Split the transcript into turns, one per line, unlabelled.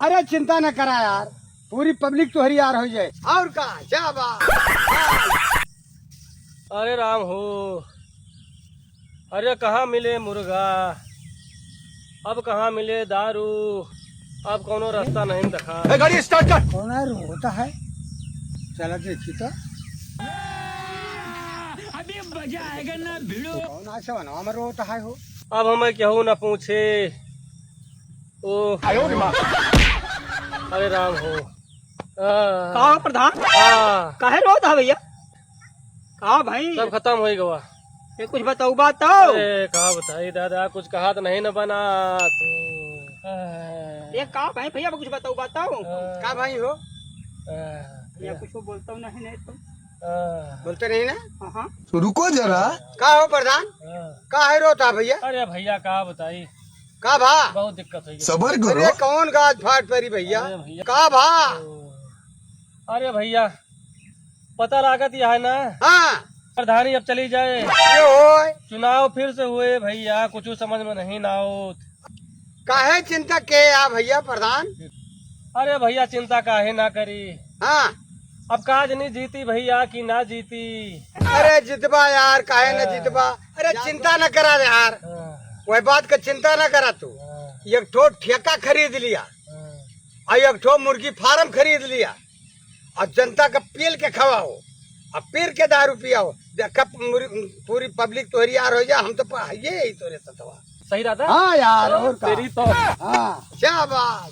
अरे चिंता न करा यार, पूरी पब्लिक तो यार हो जाए। और का क्या बात।
अरे राम हो, अरे कहाँ मिले मुर्गा, अब कहाँ मिले दारू, अब कोनो रास्ता नहीं दिखा।
गाड़ी स्टार्ट कर। कौन है होता है, चला देखी तो
अभी मजा आएगा ना भिड़ो।
कौन ऐसा बना हमारे होता है हो।
अब हमें केहू न पूछे। ओ अरे राम हो।
कहा प्रधान काहे रो था भैया, कहा भाई
सब खत्म हो गवा।
ये कुछ बताओ बात तो।
अरे कहा बताई दादा, कुछ कहा तो नहीं न बना तो।
ये कहा भाई भैया कुछ बताओ बात तो।
का भाई हो,
या कुछ बोलता हूँ नहीं तो
बोलते नहीं ना।
हाँ
रुको जरा।
का हो प्रधान, का है रोता भैया।
अरे भैया कहा बताई,
का भा,
बहुत दिक्कत हुई।
सबर करो।
अरे कौन गाज फाट परी भैया,
अरे भैया।
का भा।
अरे भैया पता लागत यह है ना,
हाँ
प्रधानी अब चली जाए,
ये हो
चुनाव फिर से हुए भैया, कुछ समझ में नहीं ना हो।
काहे चिंता के आ भैया प्रधान।
अरे भैया चिंता काहे ना करी,
हाँ
अब काज नहीं जीती भैया की ना जीती।
अरे जितबा यार, काहे न जितबा। अरे चिंता न करा यार, वही बात का चिंता न करा तू। एक ठो ठेका खरीद लिया और एक ठो मुर्गी फार्म खरीद लिया और जनता का पील के खवाओ और पीर के दारू पियाओ। देखा पूरी पब्लिक तो यार हो जा। हम तो ये ही तो रहता था।
सही रहता।
हाँ यार, और का।
तेरी तो
हाँ क्या बात।